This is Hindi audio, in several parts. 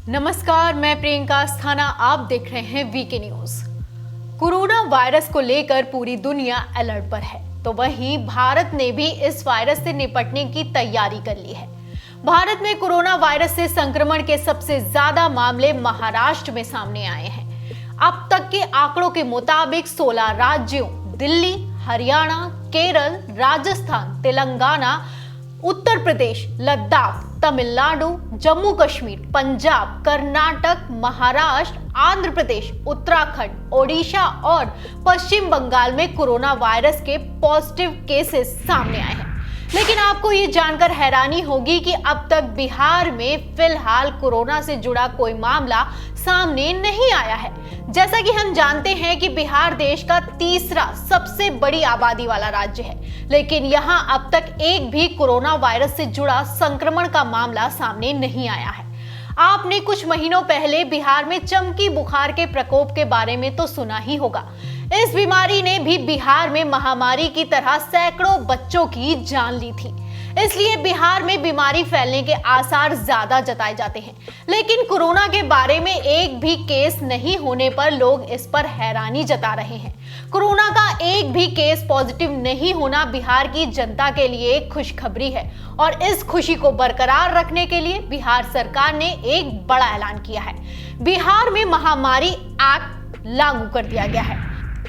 नमस्कार, मैं प्रियंका अस्थाना, आप देख रहे हैं वीके न्यूज। कोरोना वायरस को लेकर पूरी दुनिया अलर्ट पर है, तो वहीं भारत ने भी इस वायरस से निपटने की तैयारी कर ली है। भारत में कोरोना वायरस से संक्रमण के सबसे ज्यादा मामले महाराष्ट्र में सामने आए हैं। अब तक के आंकड़ों के मुताबिक 16 राज्यों दिल्ली, हरियाणा, केरल, राजस्थान, तेलंगाना, उत्तर प्रदेश, लद्दाख, तमिलनाडु, जम्मू कश्मीर, पंजाब, कर्नाटक, महाराष्ट्र, आंध्र प्रदेश, उत्तराखंड, ओडिशा और पश्चिम बंगाल में कोरोना वायरस के पॉजिटिव केसेस सामने आए हैं। लेकिन आपको ये जानकर हैरानी होगी कि अब तक बिहार में फिलहाल कोरोना से जुड़ा कोई मामला सामने नहीं आया है। जैसा कि हम जानते हैं कि बिहार देश का तीसरा सबसे बड़ी आबादी वाला राज्य है, लेकिन यहां अब तक एक भी कोरोना वायरस से जुड़ा संक्रमण का मामला सामने नहीं आया है। आपने कुछ महीनों पहले बिहार में चमकी बुखार के प्रकोप के बारे में तो सुना ही होगा। इस बीमारी ने भी बिहार में महामारी की तरह सैकड़ों बच्चों की जान ली थी, इसलिए बिहार में बीमारी फैलने के आसार ज्यादा जताए जाते हैं। लेकिन कोरोना के बारे में एक भी केस नहीं होने पर लोग इस पर हैरानी जता रहे हैं। कोरोना का एक भी केस पॉजिटिव नहीं होना बिहार की जनता के लिए एक खुशखबरी है, और इस खुशी को बरकरार रखने के लिए बिहार सरकार ने एक बड़ा ऐलान किया है। बिहार में महामारी एक्ट लागू कर दिया गया है।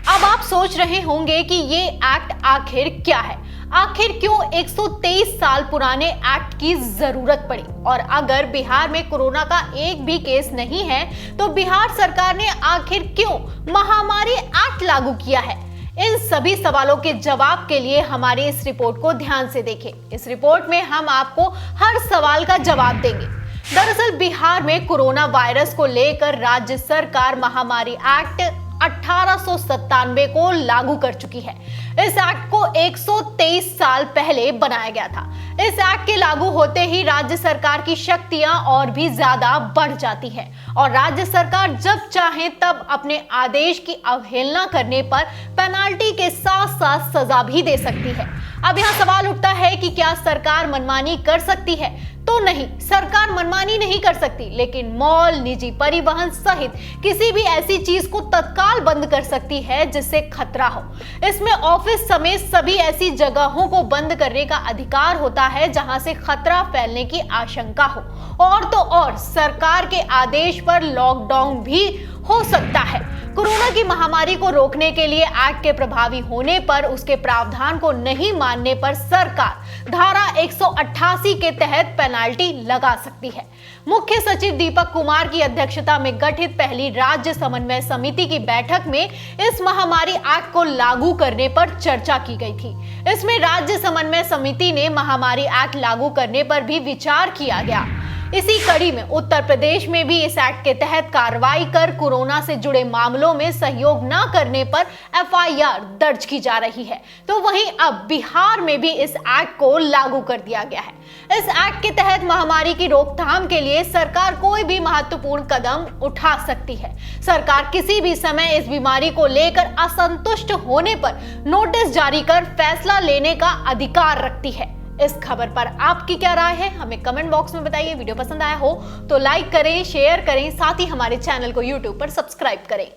अब आप सोच रहे होंगे कि ये एक्ट आखिर क्या है, आखिर क्यों 123 साल पुराने एक्ट की जरूरत पड़ी, और अगर बिहार में कोरोना का एक भी केस नहीं है तो बिहार सरकार ने आखिर क्यों महामारी एक्ट लागू किया है। इन सभी सवालों के जवाब के लिए हमारी इस रिपोर्ट को ध्यान से देखें। इस रिपोर्ट में हम आपको हर सवाल का जवाब देंगे। दरअसल बिहार में कोरोना वायरस को लेकर राज्य सरकार महामारी एक्ट 1897 को लागू कर चुकी है। इस एक्ट को 123 साल पहले बनाया गया था। इस एक्ट के लागू होते ही राज्य सरकार की शक्तियां और भी ज्यादा बढ़ जाती है, और राज्य सरकार जब चाहे तब अपने आदेश की अवहेलना करने पर पेनाल्टी के साथ साथ सजा भी दे सकती है। अब यहाँ सवाल उठता है कि क्या सरकार मनमानी कर सकती है? तो नहीं, सरकार मनमानी नहीं कर सकती, लेकिन मॉल, निजी परिवहन सहित किसी भी ऐसी चीज को तत्काल बंद कर सकती है जिससे खतरा हो। इसमें ऑफिस समेत सभी ऐसी जगहों को बंद करने का अधिकार होता है जहां से खतरा फैलने की आशंका हो, और तो और सरकार के आदेश पर लॉकडाउन भी हो सकता है। कोरोना की महामारी को रोकने के लिए एक्ट के प्रभावी होने पर उसके प्रावधान को नहीं मानने पर सरकार धारा 188 के तहत पेनाल्टी लगा सकती है। मुख्य सचिव दीपक कुमार की अध्यक्षता में गठित पहली राज्य समन्वय समिति की बैठक में इस महामारी एक्ट को लागू करने पर चर्चा की गई थी। इसमें राज्य समन्वय समिति ने महामारी एक्ट लागू करने पर भी विचार किया गया। इसी कड़ी में उत्तर प्रदेश में भी इस एक्ट के तहत कार्रवाई कर कोरोना से जुड़े मामलों में सहयोग न करने पर एफआईआर दर्ज की जा रही है। तो वहीं अब बिहार में भी इस एक्ट को लागू कर दिया गया है। इस एक्ट के तहत महामारी की रोकथाम के लिए सरकार कोई भी महत्वपूर्ण कदम उठा सकती है। सरकार किसी भी समय इस बीमारी को लेकर असंतुष्ट होने पर नोटिस जारी कर फैसला लेने का अधिकार रखती है। इस खबर पर आपकी क्या राय है, हमें कमेंट बॉक्स में बताइए। वीडियो पसंद आया हो तो लाइक करें, शेयर करें, साथ ही हमारे चैनल को यूट्यूब पर सब्सक्राइब करें।